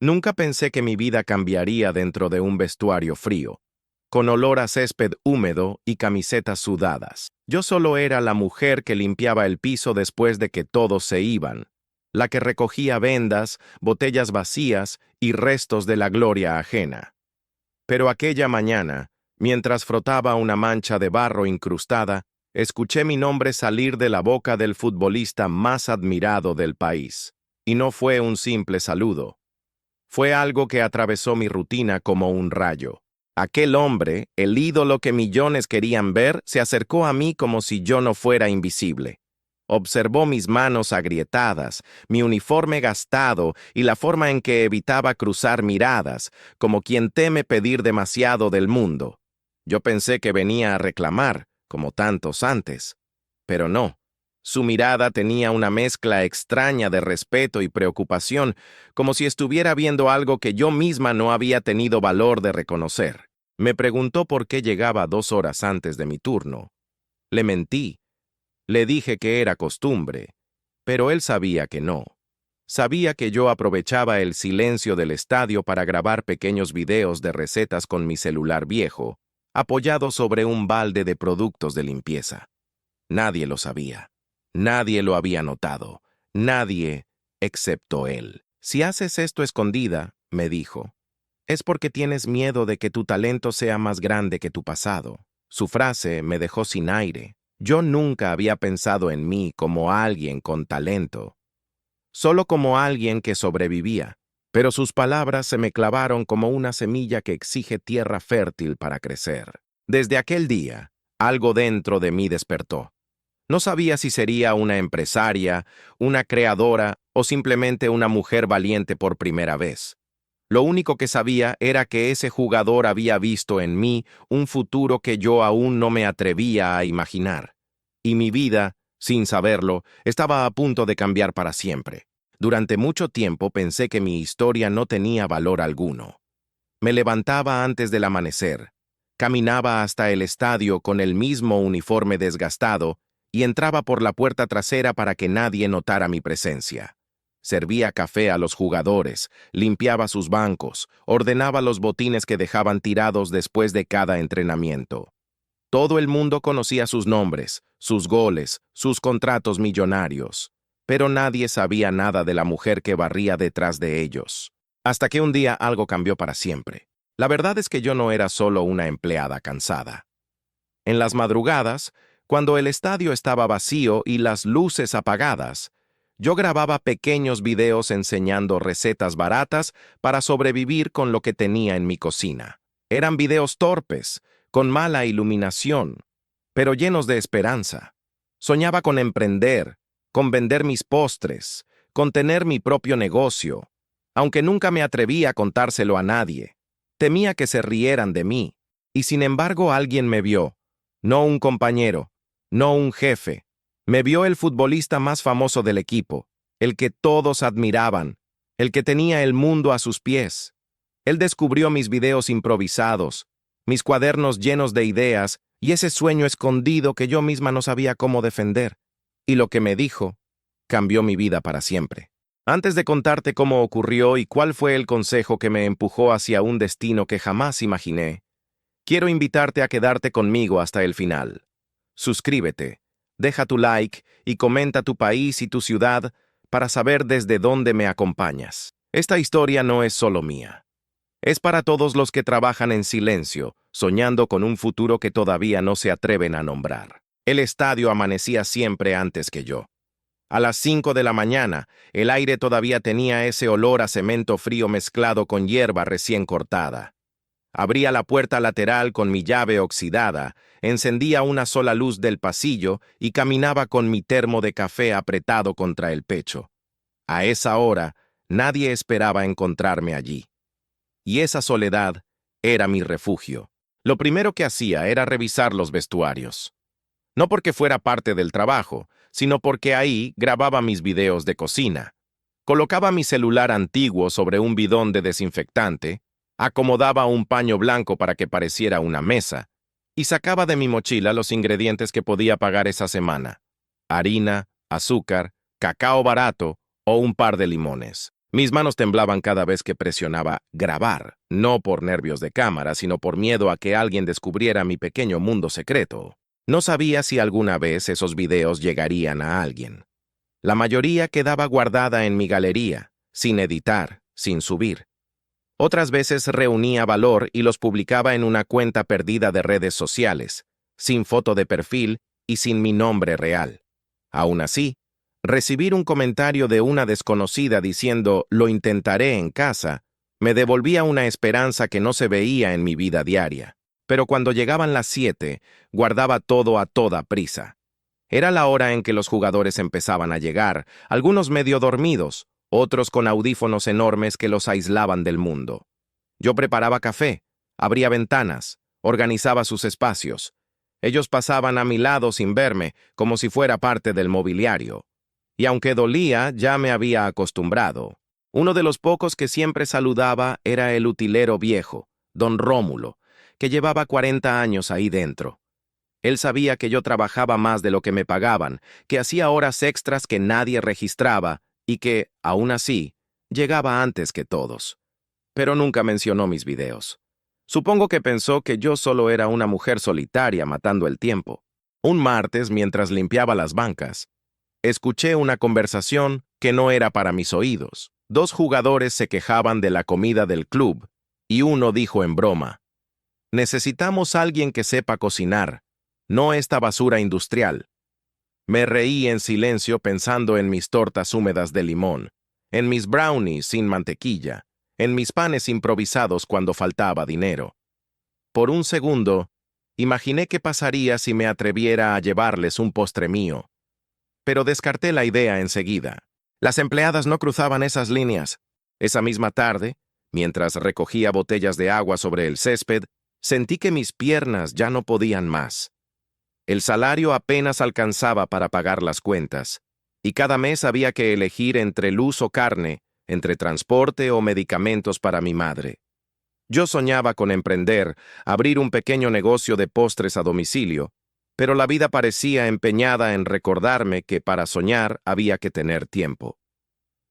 Nunca pensé que mi vida cambiaría dentro de un vestuario frío, con olor a césped húmedo y camisetas sudadas. Yo solo era la mujer que limpiaba el piso después de que todos se iban, la que recogía vendas, botellas vacías y restos de la gloria ajena. Pero aquella mañana, mientras frotaba una mancha de barro incrustada, escuché mi nombre salir de la boca del futbolista más admirado del país. Y no fue un simple saludo. Fue algo que atravesó mi rutina como un rayo. Aquel hombre, el ídolo que millones querían ver, se acercó a mí como si yo no fuera invisible. Observó mis manos agrietadas, mi uniforme gastado y la forma en que evitaba cruzar miradas, como quien teme pedir demasiado del mundo. Yo pensé que venía a reclamar, como tantos antes. Pero no. Su mirada tenía una mezcla extraña de respeto y preocupación, como si estuviera viendo algo que yo misma no había tenido valor de reconocer. Me preguntó por qué llegaba 2 horas antes de mi turno. Le mentí. Le dije que era costumbre, pero él sabía que no. Sabía que yo aprovechaba el silencio del estadio para grabar pequeños videos de recetas con mi celular viejo, apoyado sobre un balde de productos de limpieza. Nadie lo sabía. Nadie lo había notado. Nadie, excepto él. Si haces esto escondida, me dijo, es porque tienes miedo de que tu talento sea más grande que tu pasado. Su frase me dejó sin aire. Yo nunca había pensado en mí como alguien con talento, solo como alguien que sobrevivía. Pero sus palabras se me clavaron como una semilla que exige tierra fértil para crecer. Desde aquel día, algo dentro de mí despertó. No sabía si sería una empresaria, una creadora o simplemente una mujer valiente por primera vez. Lo único que sabía era que ese jugador había visto en mí un futuro que yo aún no me atrevía a imaginar. Y mi vida, sin saberlo, estaba a punto de cambiar para siempre. Durante mucho tiempo pensé que mi historia no tenía valor alguno. Me levantaba antes del amanecer, caminaba hasta el estadio con el mismo uniforme desgastado y entraba por la puerta trasera para que nadie notara mi presencia. Servía café a los jugadores, limpiaba sus bancos, ordenaba los botines que dejaban tirados después de cada entrenamiento. Todo el mundo conocía sus nombres, sus goles, sus contratos millonarios, pero nadie sabía nada de la mujer que barría detrás de ellos. Hasta que un día algo cambió para siempre. La verdad es que yo no era solo una empleada cansada. En las madrugadas, cuando el estadio estaba vacío y las luces apagadas, yo grababa pequeños videos enseñando recetas baratas para sobrevivir con lo que tenía en mi cocina. Eran videos torpes, con mala iluminación, pero llenos de esperanza. Soñaba con emprender, con vender mis postres, con tener mi propio negocio, aunque nunca me atreví a contárselo a nadie. Temía que se rieran de mí, y sin embargo alguien me vio, no un compañero, no un jefe. Me vio el futbolista más famoso del equipo, el que todos admiraban, el que tenía el mundo a sus pies. Él descubrió mis videos improvisados, mis cuadernos llenos de ideas y ese sueño escondido que yo misma no sabía cómo defender. Y lo que me dijo cambió mi vida para siempre. Antes de contarte cómo ocurrió y cuál fue el consejo que me empujó hacia un destino que jamás imaginé, quiero invitarte a quedarte conmigo hasta el final. Suscríbete, deja tu like y comenta tu país y tu ciudad para saber desde dónde me acompañas. Esta historia no es solo mía. Es para todos los que trabajan en silencio, soñando con un futuro que todavía no se atreven a nombrar. El estadio amanecía siempre antes que yo. A las 5 de la mañana, el aire todavía tenía ese olor a cemento frío mezclado con hierba recién cortada. Abría la puerta lateral con mi llave oxidada, encendía una sola luz del pasillo y caminaba con mi termo de café apretado contra el pecho. A esa hora, nadie esperaba encontrarme allí. Y esa soledad era mi refugio. Lo primero que hacía era revisar los vestuarios. No porque fuera parte del trabajo, sino porque ahí grababa mis videos de cocina. Colocaba mi celular antiguo sobre un bidón de desinfectante, acomodaba un paño blanco para que pareciera una mesa, y sacaba de mi mochila los ingredientes que podía pagar esa semana: harina, azúcar, cacao barato o un par de limones. Mis manos temblaban cada vez que presionaba grabar, no por nervios de cámara, sino por miedo a que alguien descubriera mi pequeño mundo secreto. No sabía si alguna vez esos videos llegarían a alguien. La mayoría quedaba guardada en mi galería, sin editar, sin subir. Otras veces reunía valor y los publicaba en una cuenta perdida de redes sociales, sin foto de perfil y sin mi nombre real. Aún así, recibir un comentario de una desconocida diciendo «lo intentaré en casa» me devolvía una esperanza que no se veía en mi vida diaria. Pero cuando llegaban las 7, guardaba todo a toda prisa. Era la hora en que los jugadores empezaban a llegar, algunos medio dormidos, otros con audífonos enormes que los aislaban del mundo. Yo preparaba café, abría ventanas, organizaba sus espacios. Ellos pasaban a mi lado sin verme, como si fuera parte del mobiliario. Y aunque dolía, ya me había acostumbrado. Uno de los pocos que siempre saludaba era el utilero viejo, don Rómulo, que llevaba 40 años ahí dentro. Él sabía que yo trabajaba más de lo que me pagaban, que hacía horas extras que nadie registraba y que, aún así, llegaba antes que todos. Pero nunca mencionó mis videos. Supongo que pensó que yo solo era una mujer solitaria matando el tiempo. Un martes, mientras limpiaba las bancas, escuché una conversación que no era para mis oídos. Dos jugadores se quejaban de la comida del club y uno dijo en broma: «Necesitamos alguien que sepa cocinar, no esta basura industrial». Me reí en silencio pensando en mis tortas húmedas de limón, en mis brownies sin mantequilla, en mis panes improvisados cuando faltaba dinero. Por un segundo, imaginé qué pasaría si me atreviera a llevarles un postre mío. Pero descarté la idea enseguida. Las empleadas no cruzaban esas líneas. Esa misma tarde, mientras recogía botellas de agua sobre el césped, sentí que mis piernas ya no podían más. El salario apenas alcanzaba para pagar las cuentas, y cada mes había que elegir entre luz o carne, entre transporte o medicamentos para mi madre. Yo soñaba con emprender, abrir un pequeño negocio de postres a domicilio, pero la vida parecía empeñada en recordarme que para soñar había que tener tiempo.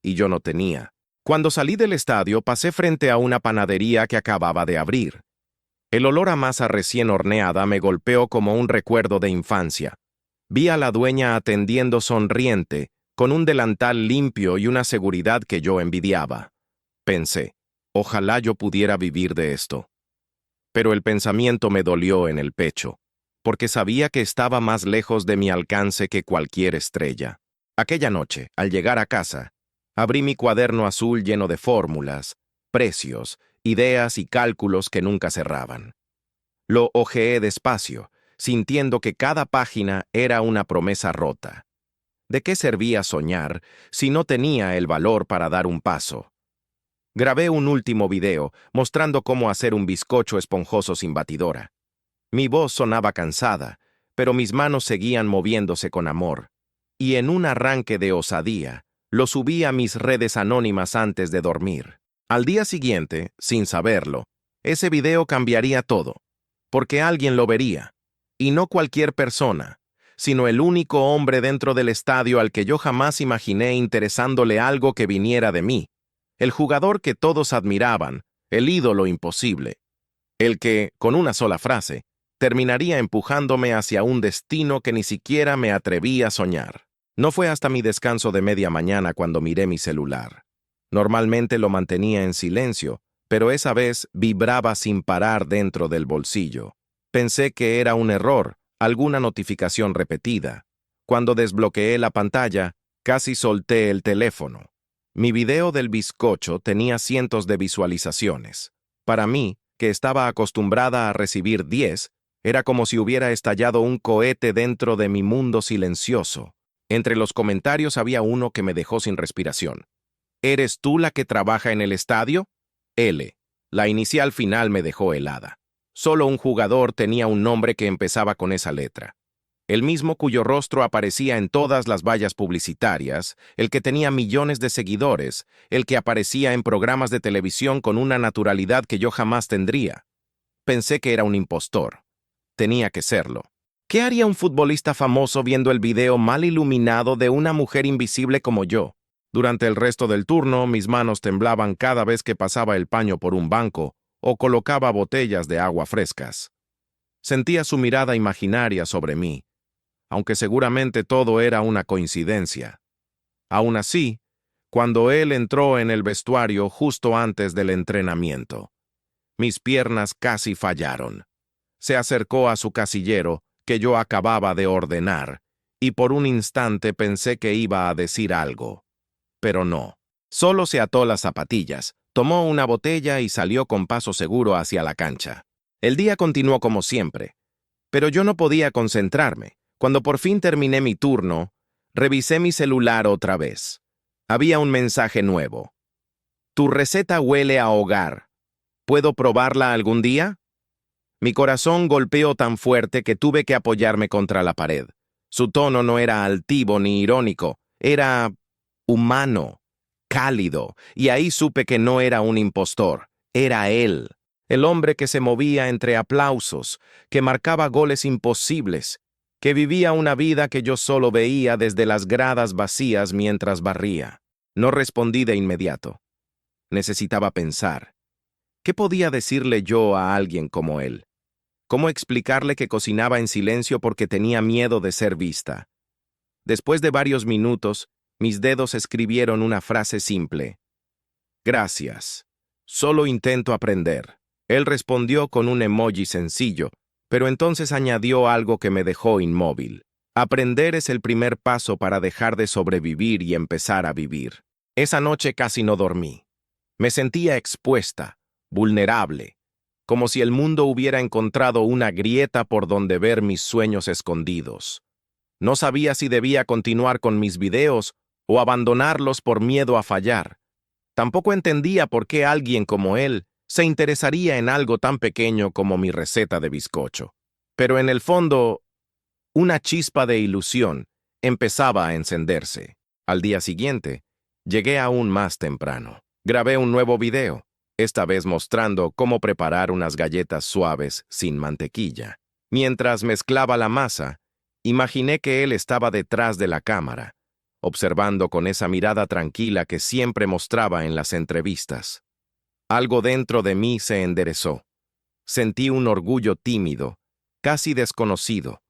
Y yo no tenía. Cuando salí del estadio, pasé frente a una panadería que acababa de abrir. El olor a masa recién horneada me golpeó como un recuerdo de infancia. Vi a la dueña atendiendo sonriente, con un delantal limpio y una seguridad que yo envidiaba. Pensé, ojalá yo pudiera vivir de esto. Pero el pensamiento me dolió en el pecho, porque sabía que estaba más lejos de mi alcance que cualquier estrella. Aquella noche, al llegar a casa, abrí mi cuaderno azul lleno de fórmulas, precios, ideas y cálculos que nunca cerraban. Lo hojeé despacio, sintiendo que cada página era una promesa rota. ¿De qué servía soñar si no tenía el valor para dar un paso? Grabé un último video mostrando cómo hacer un bizcocho esponjoso sin batidora. Mi voz sonaba cansada, pero mis manos seguían moviéndose con amor. Y en un arranque de osadía, lo subí a mis redes anónimas antes de dormir. Al día siguiente, sin saberlo, ese video cambiaría todo, porque alguien lo vería, y no cualquier persona, sino el único hombre dentro del estadio al que yo jamás imaginé interesándole algo que viniera de mí, el jugador que todos admiraban, el ídolo imposible, el que, con una sola frase, terminaría empujándome hacia un destino que ni siquiera me atreví a soñar. No fue hasta mi descanso de media mañana cuando miré mi celular. Normalmente lo mantenía en silencio, pero esa vez vibraba sin parar dentro del bolsillo. Pensé que era un error, alguna notificación repetida. Cuando desbloqueé la pantalla, casi solté el teléfono. Mi video del bizcocho tenía cientos de visualizaciones. Para mí, que estaba acostumbrada a recibir 10, era como si hubiera estallado un cohete dentro de mi mundo silencioso. Entre los comentarios había uno que me dejó sin respiración. ¿Eres tú la que trabaja en el estadio? L. La inicial final me dejó helada. Solo un jugador tenía un nombre que empezaba con esa letra. El mismo cuyo rostro aparecía en todas las vallas publicitarias, el que tenía millones de seguidores, el que aparecía en programas de televisión con una naturalidad que yo jamás tendría. Pensé que era un impostor. Tenía que serlo. ¿Qué haría un futbolista famoso viendo el video mal iluminado de una mujer invisible como yo? Durante el resto del turno, mis manos temblaban cada vez que pasaba el paño por un banco o colocaba botellas de agua frescas. Sentía su mirada imaginaria sobre mí, aunque seguramente todo era una coincidencia. Aún así, cuando él entró en el vestuario justo antes del entrenamiento, mis piernas casi fallaron. Se acercó a su casillero, que yo acababa de ordenar, y por un instante pensé que iba a decir algo. Pero no. Solo se ató las zapatillas, tomó una botella y salió con paso seguro hacia la cancha. El día continuó como siempre, pero yo no podía concentrarme. Cuando por fin terminé mi turno, revisé mi celular otra vez. Había un mensaje nuevo. Tu receta huele a hogar. ¿Puedo probarla algún día? Mi corazón golpeó tan fuerte que tuve que apoyarme contra la pared. Su tono no era altivo ni irónico, era humano, cálido, y ahí supe que no era un impostor, era él, el hombre que se movía entre aplausos, que marcaba goles imposibles, que vivía una vida que yo solo veía desde las gradas vacías mientras barría. No respondí de inmediato. Necesitaba pensar. ¿Qué podía decirle yo a alguien como él? ¿Cómo explicarle que cocinaba en silencio porque tenía miedo de ser vista? Después de varios minutos, mis dedos escribieron una frase simple. Gracias. Solo intento aprender. Él respondió con un emoji sencillo, pero entonces añadió algo que me dejó inmóvil. Aprender es el primer paso para dejar de sobrevivir y empezar a vivir. Esa noche casi no dormí. Me sentía expuesta, vulnerable, como si el mundo hubiera encontrado una grieta por donde ver mis sueños escondidos. No sabía si debía continuar con mis videos o abandonarlos por miedo a fallar. Tampoco entendía por qué alguien como él se interesaría en algo tan pequeño como mi receta de bizcocho. Pero en el fondo, una chispa de ilusión empezaba a encenderse. Al día siguiente, llegué aún más temprano. Grabé un nuevo video, esta vez mostrando cómo preparar unas galletas suaves sin mantequilla. Mientras mezclaba la masa, imaginé que él estaba detrás de la cámara, observando con esa mirada tranquila que siempre mostraba en las entrevistas. Algo dentro de mí se enderezó. Sentí un orgullo tímido, casi desconocido.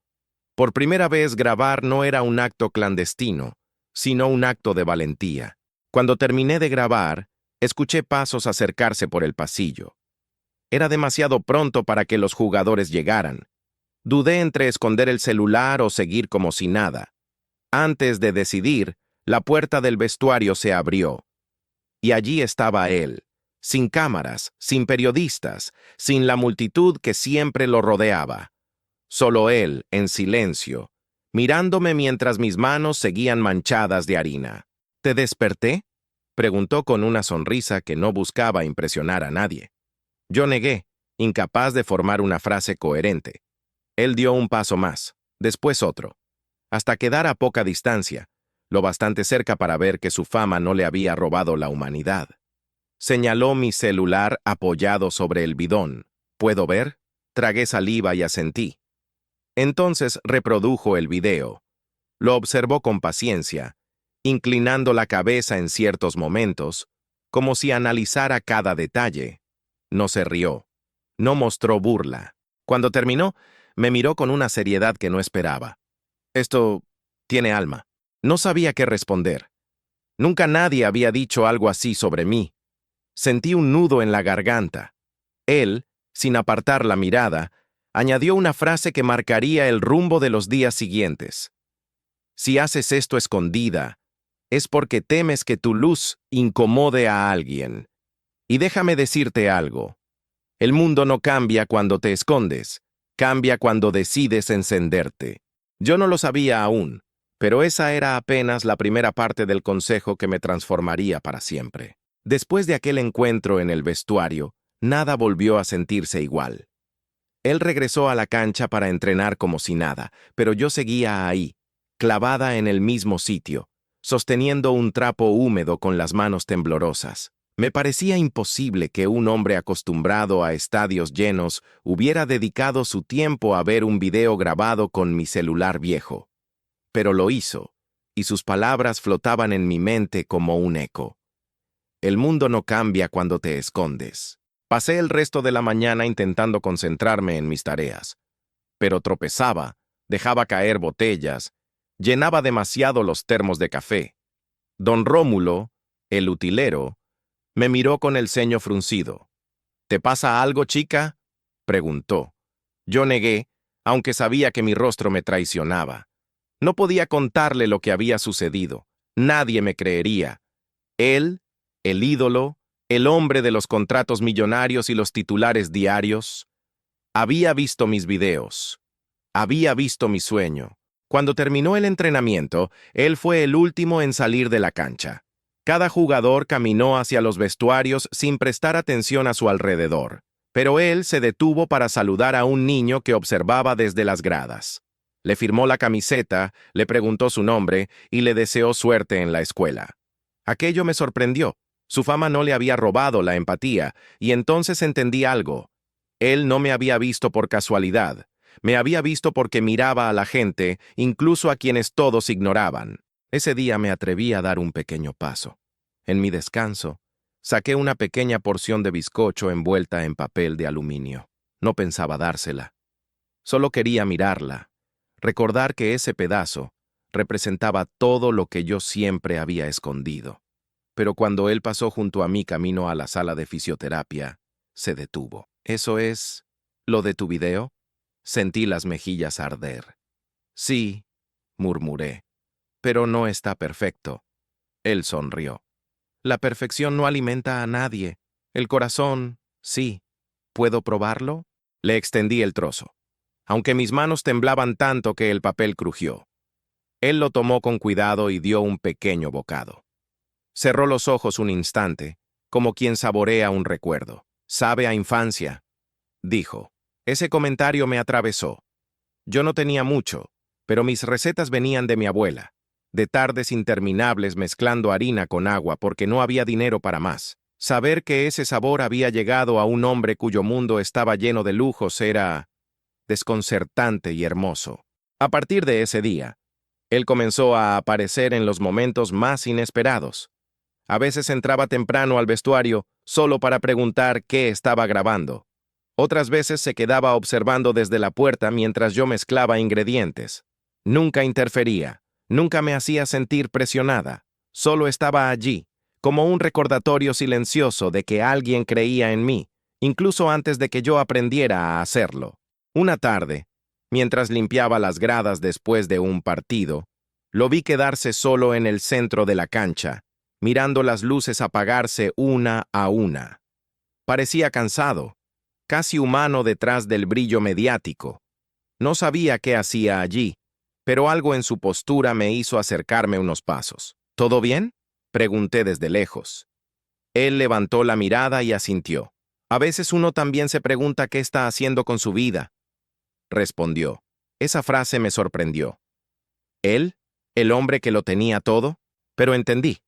Por primera vez grabar no era un acto clandestino, sino un acto de valentía. Cuando terminé de grabar, escuché pasos acercarse por el pasillo. Era demasiado pronto para que los jugadores llegaran. Dudé entre esconder el celular o seguir como si nada. Antes de decidir, la puerta del vestuario se abrió. Y allí estaba él, sin cámaras, sin periodistas, sin la multitud que siempre lo rodeaba. Solo él, en silencio, mirándome mientras mis manos seguían manchadas de harina. ¿Te desperté?, preguntó con una sonrisa que no buscaba impresionar a nadie. Yo negué, incapaz de formar una frase coherente. Él dio un paso más, después otro, hasta quedar a poca distancia, lo bastante cerca para ver que su fama no le había robado la humanidad. Señaló mi celular apoyado sobre el bidón. ¿Puedo ver? Tragué saliva y asentí. Entonces reprodujo el video. Lo observó con paciencia, inclinando la cabeza en ciertos momentos, como si analizara cada detalle. No se rió. No mostró burla. Cuando terminó, me miró con una seriedad que no esperaba. Esto tiene alma. No sabía qué responder. Nunca nadie había dicho algo así sobre mí. Sentí un nudo en la garganta. Él, sin apartar la mirada, añadió una frase que marcaría el rumbo de los días siguientes. Si haces esto escondida, es porque temes que tu luz incomode a alguien. Y déjame decirte algo. El mundo no cambia cuando te escondes, cambia cuando decides encenderte. Yo no lo sabía aún, pero esa era apenas la primera parte del consejo que me transformaría para siempre. Después de aquel encuentro en el vestuario, nada volvió a sentirse igual. Él regresó a la cancha para entrenar como si nada, pero yo seguía ahí, clavada en el mismo sitio, sosteniendo un trapo húmedo con las manos temblorosas. Me parecía imposible que un hombre acostumbrado a estadios llenos hubiera dedicado su tiempo a ver un video grabado con mi celular viejo. Pero lo hizo, y sus palabras flotaban en mi mente como un eco. El mundo no cambia cuando te escondes. Pasé el resto de la mañana intentando concentrarme en mis tareas, pero tropezaba, dejaba caer botellas, llenaba demasiado los termos de café. Don Rómulo, el utilero, me miró con el ceño fruncido. ¿Te pasa algo, chica?, preguntó. Yo negué, aunque sabía que mi rostro me traicionaba. No podía contarle lo que había sucedido. Nadie me creería. Él, el ídolo, el hombre de los contratos millonarios y los titulares diarios, había visto mis videos. Había visto mi sueño. Cuando terminó el entrenamiento, él fue el último en salir de la cancha. Cada jugador caminó hacia los vestuarios sin prestar atención a su alrededor, pero él se detuvo para saludar a un niño que observaba desde las gradas. Le firmó la camiseta, le preguntó su nombre y le deseó suerte en la escuela. Aquello me sorprendió. Su fama no le había robado la empatía, y entonces entendí algo. Él no me había visto por casualidad. Me había visto porque miraba a la gente, incluso a quienes todos ignoraban. Ese día me atreví a dar un pequeño paso. En mi descanso, saqué una pequeña porción de bizcocho envuelta en papel de aluminio. No pensaba dársela. Solo quería mirarla, recordar que ese pedazo representaba todo lo que yo siempre había escondido. Pero cuando él pasó junto a mí camino a la sala de fisioterapia, se detuvo. ¿Eso es lo de tu video? Sentí las mejillas arder. Sí, murmuré, pero no está perfecto. Él sonrió. La perfección no alimenta a nadie. El corazón, sí. ¿Puedo probarlo? Le extendí el trozo, aunque mis manos temblaban tanto que el papel crujió. Él lo tomó con cuidado y dio un pequeño bocado. Cerró los ojos un instante, como quien saborea un recuerdo. Sabe a infancia, dijo. Ese comentario me atravesó. Yo no tenía mucho, pero mis recetas venían de mi abuela, de tardes interminables mezclando harina con agua porque no había dinero para más. Saber que ese sabor había llegado a un hombre cuyo mundo estaba lleno de lujos era desconcertante y hermoso. A partir de ese día, él comenzó a aparecer en los momentos más inesperados. A veces entraba temprano al vestuario solo para preguntar qué estaba grabando. Otras veces se quedaba observando desde la puerta mientras yo mezclaba ingredientes. Nunca interfería, nunca me hacía sentir presionada. Solo estaba allí, como un recordatorio silencioso de que alguien creía en mí, incluso antes de que yo aprendiera a hacerlo. Una tarde, mientras limpiaba las gradas después de un partido, lo vi quedarse solo en el centro de la cancha, mirando las luces apagarse una a una. Parecía cansado, casi humano detrás del brillo mediático. No sabía qué hacía allí, pero algo en su postura me hizo acercarme unos pasos. ¿Todo bien?, pregunté desde lejos. Él levantó la mirada y asintió. A veces uno también se pregunta qué está haciendo con su vida, respondió. Esa frase me sorprendió. ¿Él? ¿El hombre que lo tenía todo? Pero entendí.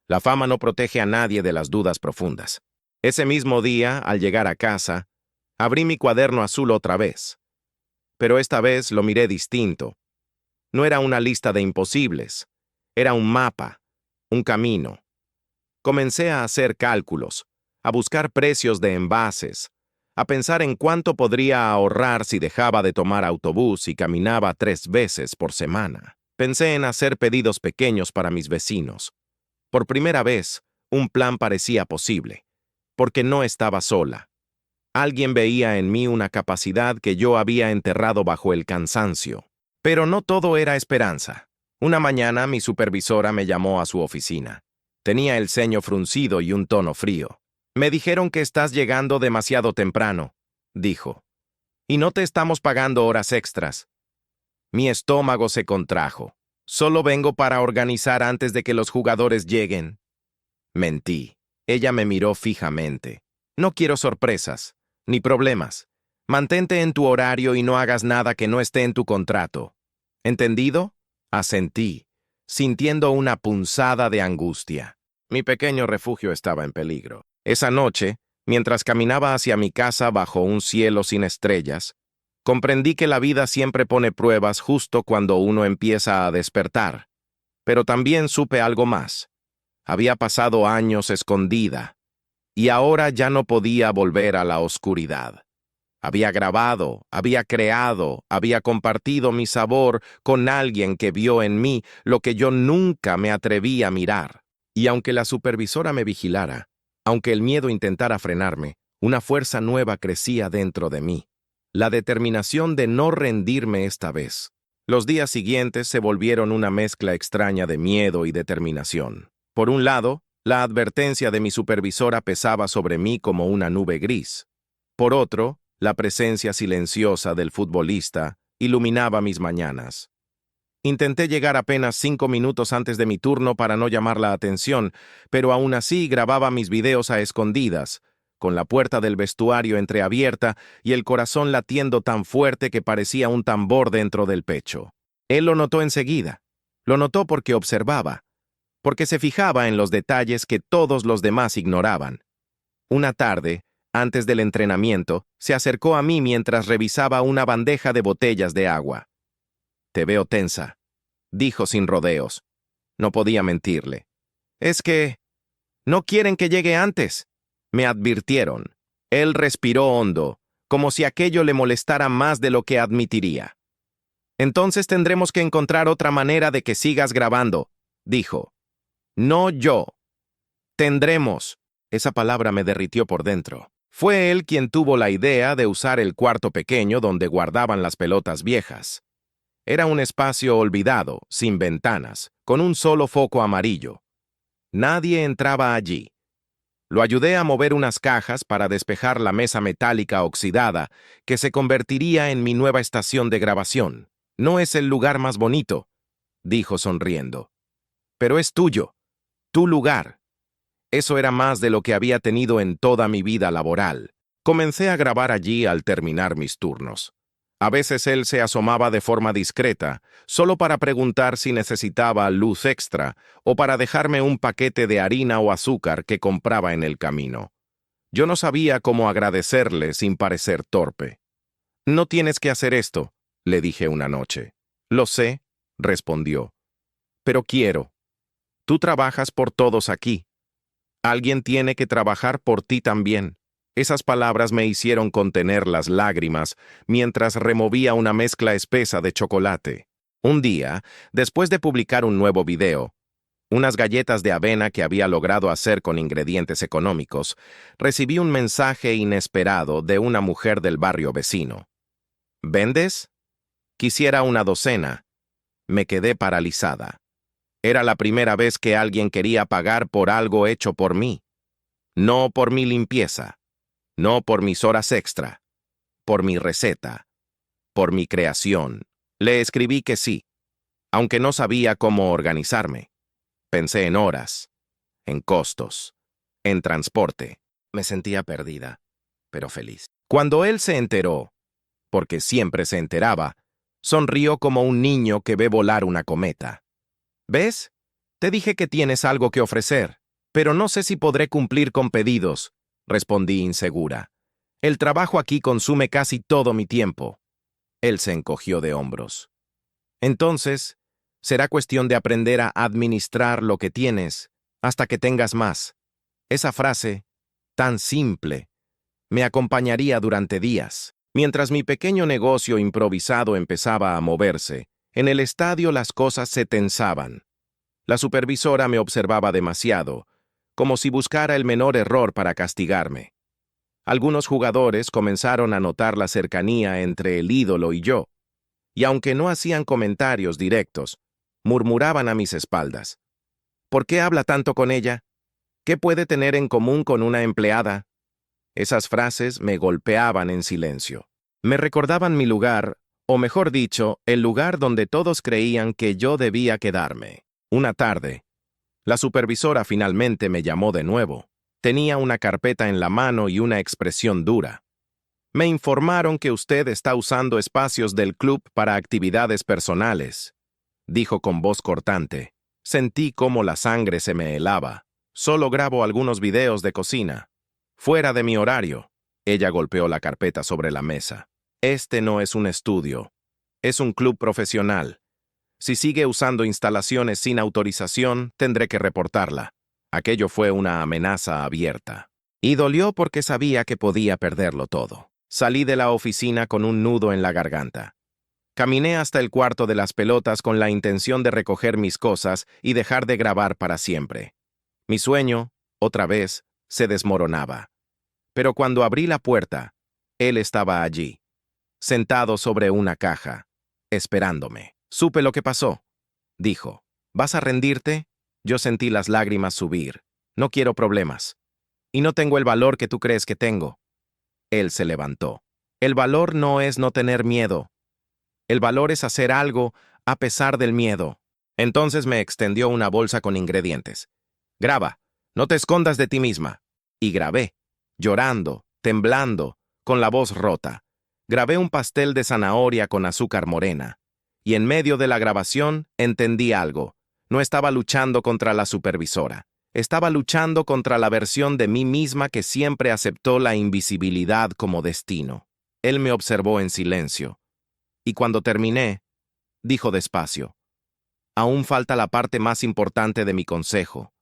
La fama no protege a nadie de las dudas profundas. Ese mismo día, al llegar a casa, abrí mi cuaderno azul otra vez. Pero esta vez lo miré distinto. No era una lista de imposibles. Era un mapa, un camino. Comencé a hacer cálculos, a buscar precios de envases, a pensar en cuánto podría ahorrar si dejaba de tomar autobús y caminaba 3 veces por semana. Pensé en hacer pedidos pequeños para mis vecinos. Por primera vez, un plan parecía posible, porque no estaba sola. Alguien veía en mí una capacidad que yo había enterrado bajo el cansancio. Pero no todo era esperanza. Una mañana mi supervisora me llamó a su oficina. Tenía el ceño fruncido y un tono frío. Me dijeron que estás llegando demasiado temprano, dijo. Y no te estamos pagando horas extras. Mi estómago se contrajo. Solo vengo para organizar antes de que los jugadores lleguen. Mentí. Ella me miró fijamente. No quiero sorpresas, ni problemas. Mantente en tu horario y no hagas nada que no esté en tu contrato. ¿Entendido? Asentí, sintiendo una punzada de angustia. Mi pequeño refugio estaba en peligro. Esa noche, mientras caminaba hacia mi casa bajo un cielo sin estrellas, comprendí que la vida siempre pone pruebas justo cuando uno empieza a despertar. Pero también supe algo más. Había pasado años escondida, y ahora ya no podía volver a la oscuridad. Había grabado, había creado, había compartido mi sabor con alguien que vio en mí lo que yo nunca me atreví a mirar. Y aunque la supervisora me vigilara, aunque el miedo intentara frenarme, una fuerza nueva crecía dentro de mí. La determinación de no rendirme esta vez. Los días siguientes se volvieron una mezcla extraña de miedo y determinación. Por un lado, la advertencia de mi supervisora pesaba sobre mí como una nube gris. Por otro, la presencia silenciosa del futbolista iluminaba mis mañanas. Intenté llegar apenas 5 minutos antes de mi turno para no llamar la atención, pero aún así grababa mis videos a escondidas, con la puerta del vestuario entreabierta y el corazón latiendo tan fuerte que parecía un tambor dentro del pecho. Él lo notó enseguida. Lo notó porque observaba, porque se fijaba en los detalles que todos los demás ignoraban. Una tarde, antes del entrenamiento, se acercó a mí mientras revisaba una bandeja de botellas de agua. «Te veo tensa», dijo sin rodeos. No podía mentirle. «Es que no quieren que llegue antes», me advirtieron. Él respiró hondo, como si aquello le molestara más de lo que admitiría. «Entonces tendremos que encontrar otra manera de que sigas grabando», dijo. «No yo. Tendremos». Esa palabra me derritió por dentro. Fue él quien tuvo la idea de usar el cuarto pequeño donde guardaban las pelotas viejas. Era un espacio olvidado, sin ventanas, con un solo foco amarillo. Nadie entraba allí. Lo ayudé a mover unas cajas para despejar la mesa metálica oxidada, que se convertiría en mi nueva estación de grabación. «No es el lugar más bonito», dijo sonriendo. «Pero es tuyo, tu lugar». Eso era más de lo que había tenido en toda mi vida laboral. Comencé a grabar allí al terminar mis turnos. A veces él se asomaba de forma discreta, solo para preguntar si necesitaba luz extra o para dejarme un paquete de harina o azúcar que compraba en el camino. Yo no sabía cómo agradecerle sin parecer torpe. «No tienes que hacer esto», le dije una noche. «Lo sé», respondió. «Pero quiero. Tú trabajas por todos aquí. Alguien tiene que trabajar por ti también». Esas palabras me hicieron contener las lágrimas mientras removía una mezcla espesa de chocolate. Un día, después de publicar un nuevo video, unas galletas de avena que había logrado hacer con ingredientes económicos, recibí un mensaje inesperado de una mujer del barrio vecino. «¿Vendes? Quisiera una docena». Me quedé paralizada. Era la primera vez que alguien quería pagar por algo hecho por mí. No por mi limpieza. No por mis horas extra, por mi receta, por mi creación. Le escribí que sí, aunque no sabía cómo organizarme. Pensé en horas, en costos, en transporte. Me sentía perdida, pero feliz. Cuando él se enteró, porque siempre se enteraba, sonrió como un niño que ve volar una cometa. «¿Ves? Te dije que tienes algo que ofrecer, pero no sé si podré cumplir con pedidos», respondí insegura. «El trabajo aquí consume casi todo mi tiempo». Él se encogió de hombros. «Entonces, será cuestión de aprender a administrar lo que tienes hasta que tengas más». Esa frase, tan simple, me acompañaría durante días. Mientras mi pequeño negocio improvisado empezaba a moverse, en el estadio las cosas se tensaban. La supervisora me observaba demasiado, como si buscara el menor error para castigarme. Algunos jugadores comenzaron a notar la cercanía entre el ídolo y yo, y aunque no hacían comentarios directos, murmuraban a mis espaldas. «¿Por qué habla tanto con ella? ¿Qué puede tener en común con una empleada?». Esas frases me golpeaban en silencio. Me recordaban mi lugar, o mejor dicho, el lugar donde todos creían que yo debía quedarme. Una tarde, la supervisora finalmente me llamó de nuevo. Tenía una carpeta en la mano y una expresión dura. «Me informaron que usted está usando espacios del club para actividades personales», dijo con voz cortante. Sentí cómo la sangre se me helaba. «Solo grabo algunos videos de cocina. Fuera de mi horario». Ella golpeó la carpeta sobre la mesa. «Este no es un estudio. Es un club profesional. Si sigue usando instalaciones sin autorización, tendré que reportarla. Aquello fue una amenaza abierta. Y dolió porque sabía que podía perderlo todo. Salí de la oficina con un nudo en la garganta. Caminé hasta el cuarto de las pelotas con la intención de recoger mis cosas y dejar de grabar para siempre. Mi sueño, otra vez, se desmoronaba. Pero cuando abrí la puerta, él estaba allí, sentado sobre una caja, esperándome. Supe lo que pasó. Dijo, ¿vas a rendirte? Yo sentí las lágrimas subir. No quiero problemas. Y no tengo el valor que tú crees que tengo. Él se levantó. El valor no es no tener miedo. El valor es hacer algo a pesar del miedo. Entonces me extendió una bolsa con ingredientes. Graba, no te escondas de ti misma. Y grabé, llorando, temblando, con la voz rota. Grabé un pastel de zanahoria con azúcar morena. Y en medio de la grabación entendí algo. No estaba luchando contra la supervisora. Estaba luchando contra la versión de mí misma que siempre aceptó la invisibilidad como destino. Él me observó en silencio. Y cuando terminé, dijo despacio, aún falta la parte más importante de mi consejo,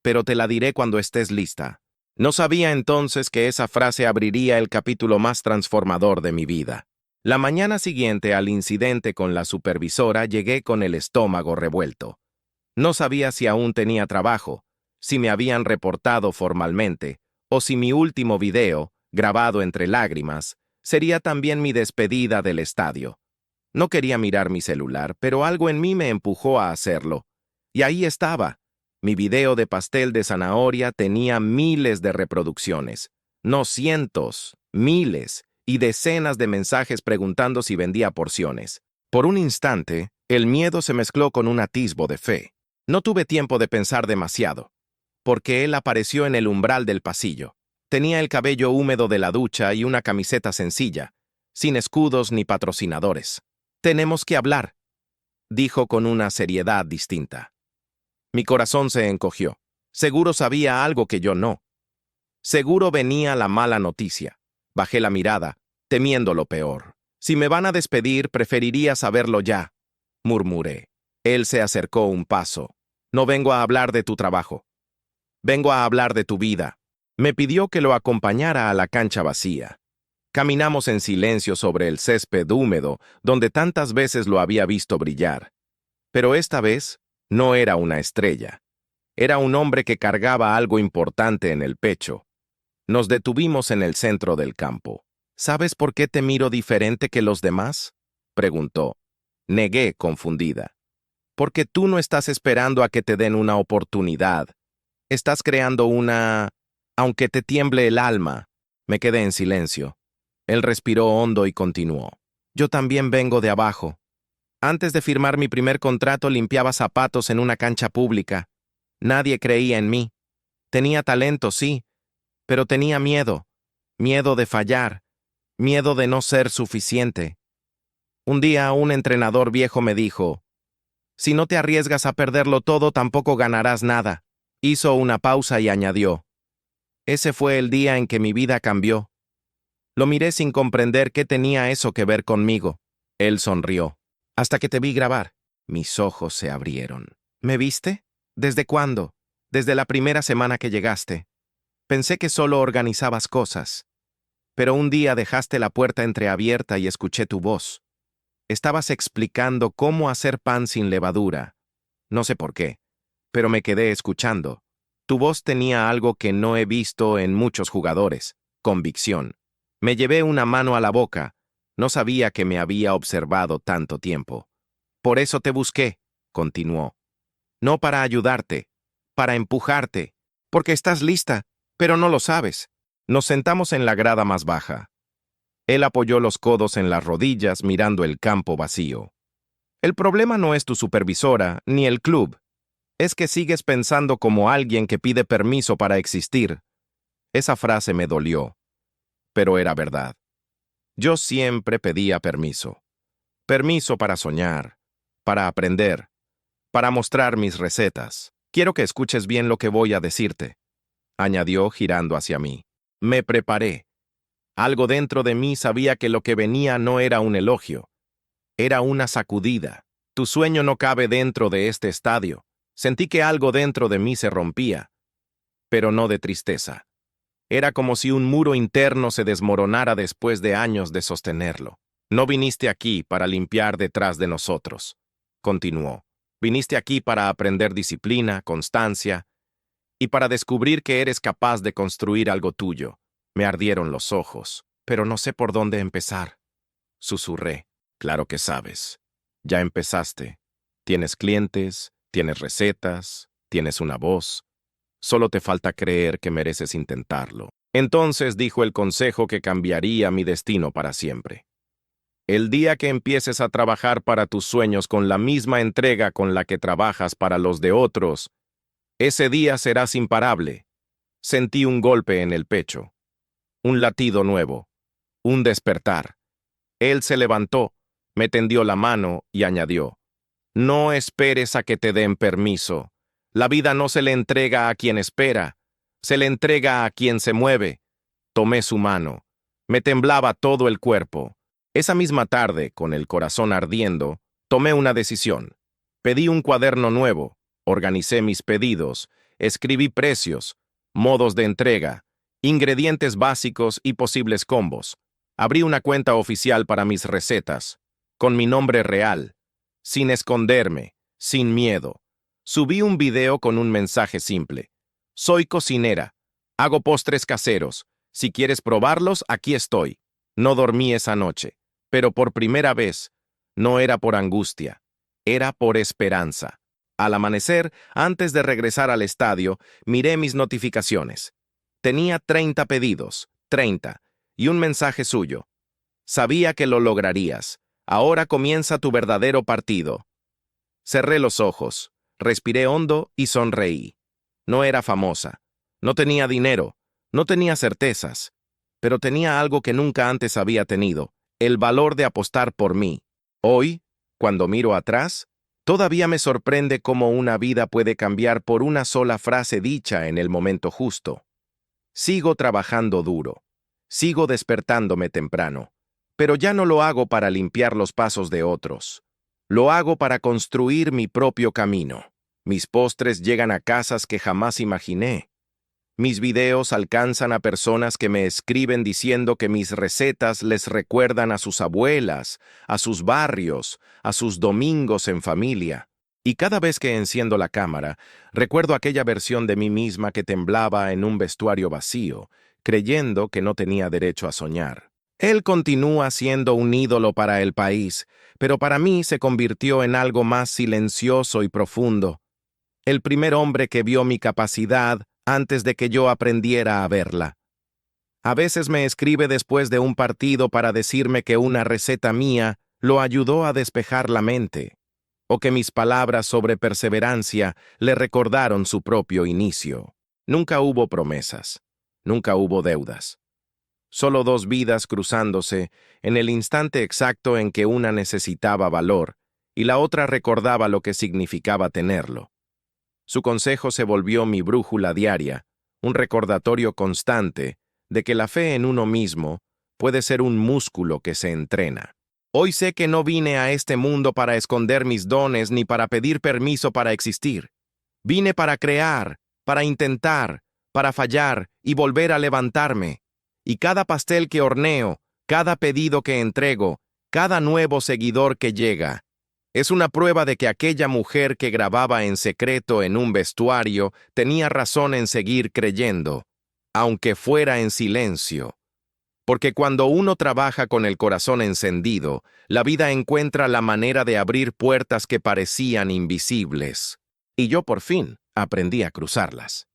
pero te la diré cuando estés lista. No sabía entonces que esa frase abriría el capítulo más transformador de mi vida. La mañana siguiente al incidente con la supervisora llegué con el estómago revuelto. No sabía si aún tenía trabajo, si me habían reportado formalmente, o si mi último video, grabado entre lágrimas, sería también mi despedida del estadio. No quería mirar mi celular, pero algo en mí me empujó a hacerlo. Y ahí estaba. Mi video de pastel de zanahoria tenía miles de reproducciones. No cientos, miles y decenas de mensajes preguntando si vendía porciones. Por un instante, el miedo se mezcló con un atisbo de fe. No tuve tiempo de pensar demasiado, porque él apareció en el umbral del pasillo. Tenía el cabello húmedo de la ducha y una camiseta sencilla, sin escudos ni patrocinadores. Tenemos que hablar, dijo con una seriedad distinta. Mi corazón se encogió. Seguro sabía algo que yo no. Seguro venía la mala noticia. Bajé la mirada, temiendo lo peor. Si me van a despedir, preferiría saberlo ya, murmuré. Él se acercó un paso. No vengo a hablar de tu trabajo. Vengo a hablar de tu vida. Me pidió que lo acompañara a la cancha vacía. Caminamos en silencio sobre el césped húmedo, donde tantas veces lo había visto brillar. Pero esta vez no era una estrella. Era un hombre que cargaba algo importante en el pecho. Nos detuvimos en el centro del campo. ¿Sabes por qué te miro diferente que los demás?, preguntó. Negué, confundida. Porque tú no estás esperando a que te den una oportunidad. Estás creando una... aunque te tiemble el alma. Me quedé en silencio. Él respiró hondo y continuó. Yo también vengo de abajo. Antes de firmar mi primer contrato limpiaba zapatos en una cancha pública. Nadie creía en mí. Tenía talento, sí, pero tenía miedo. Miedo de fallar. Miedo de no ser suficiente. Un día un entrenador viejo me dijo, si no te arriesgas a perderlo todo, tampoco ganarás nada. Hizo una pausa y añadió, ese fue el día en que mi vida cambió. Lo miré sin comprender qué tenía eso que ver conmigo. Él sonrió. Hasta que te vi grabar. Mis ojos se abrieron. ¿Me viste? ¿Desde cuándo? Desde la primera semana que llegaste. Pensé que solo organizabas cosas. Pero un día dejaste la puerta entreabierta y escuché tu voz. Estabas explicando cómo hacer pan sin levadura. No sé por qué, pero me quedé escuchando. Tu voz tenía algo que no he visto en muchos jugadores, convicción. Me llevé una mano a la boca. No sabía que me había observado tanto tiempo. Por eso te busqué, continuó. No para ayudarte, para empujarte, porque estás lista, pero no lo sabes. Nos sentamos en la grada más baja. Él apoyó los codos en las rodillas mirando el campo vacío. El problema no es tu supervisora ni el club. Es que sigues pensando como alguien que pide permiso para existir. Esa frase me dolió, pero era verdad. Yo siempre pedía permiso. Permiso para soñar, para aprender, para mostrar mis recetas. Quiero que escuches bien lo que voy a decirte, añadió girando hacia mí. Me preparé. Algo dentro de mí sabía que lo que venía no era un elogio, era una sacudida. Tu sueño no cabe dentro de este estadio. Sentí que algo dentro de mí se rompía, pero no de tristeza. Era como si un muro interno se desmoronara después de años de sostenerlo. No viniste aquí para limpiar detrás de nosotros, continuó. Viniste aquí para aprender disciplina, constancia, y para descubrir que eres capaz de construir algo tuyo. Me ardieron los ojos, pero no sé por dónde empezar. Susurré. Claro que sabes. Ya empezaste. Tienes clientes, tienes recetas, tienes una voz. Solo te falta creer que mereces intentarlo. Entonces dijo el consejo que cambiaría mi destino para siempre. El día que empieces a trabajar para tus sueños con la misma entrega con la que trabajas para los de otros, ese día serás imparable. Sentí un golpe en el pecho, un latido nuevo, un despertar. Él se levantó, me tendió la mano y añadió, no esperes a que te den permiso. La vida no se le entrega a quien espera, se le entrega a quien se mueve. Tomé su mano. Me temblaba todo el cuerpo. Esa misma tarde, con el corazón ardiendo, tomé una decisión. Pedí un cuaderno nuevo, organicé mis pedidos, escribí precios, modos de entrega, ingredientes básicos y posibles combos. Abrí una cuenta oficial para mis recetas, con mi nombre real, sin esconderme, sin miedo. Subí un video con un mensaje simple. Soy cocinera. Hago postres caseros. Si quieres probarlos, aquí estoy. No dormí esa noche, pero por primera vez, no era por angustia, era por esperanza. Al amanecer, antes de regresar al estadio, miré mis notificaciones. Tenía 30 pedidos, 30, y un mensaje suyo. Sabía que lo lograrías. Ahora comienza tu verdadero partido. Cerré los ojos, respiré hondo y sonreí. No era famosa, no tenía dinero, no tenía certezas, pero tenía algo que nunca antes había tenido, el valor de apostar por mí. Hoy, cuando miro atrás, todavía me sorprende cómo una vida puede cambiar por una sola frase dicha en el momento justo. Sigo trabajando duro, sigo despertándome temprano, pero ya no lo hago para limpiar los pasos de otros. Lo hago para construir mi propio camino. Mis postres llegan a casas que jamás imaginé. Mis videos alcanzan a personas que me escriben diciendo que mis recetas les recuerdan a sus abuelas, a sus barrios, a sus domingos en familia. Y cada vez que enciendo la cámara, recuerdo aquella versión de mí misma que temblaba en un vestuario vacío, creyendo que no tenía derecho a soñar. Él continúa siendo un ídolo para el país, pero para mí se convirtió en algo más silencioso y profundo. El primer hombre que vio mi capacidad antes de que yo aprendiera a verla. A veces me escribe después de un partido para decirme que una receta mía lo ayudó a despejar la mente, o que mis palabras sobre perseverancia le recordaron su propio inicio. Nunca hubo promesas, nunca hubo deudas. Solo dos vidas cruzándose en el instante exacto en que una necesitaba valor y la otra recordaba lo que significaba tenerlo. Su consejo se volvió mi brújula diaria, un recordatorio constante de que la fe en uno mismo puede ser un músculo que se entrena. Hoy sé que no vine a este mundo para esconder mis dones ni para pedir permiso para existir. Vine para crear, para intentar, para fallar y volver a levantarme. Y cada pastel que horneo, cada pedido que entrego, cada nuevo seguidor que llega, es una prueba de que aquella mujer que grababa en secreto en un vestuario tenía razón en seguir creyendo, aunque fuera en silencio. Porque cuando uno trabaja con el corazón encendido, la vida encuentra la manera de abrir puertas que parecían invisibles. Y yo por fin aprendí a cruzarlas.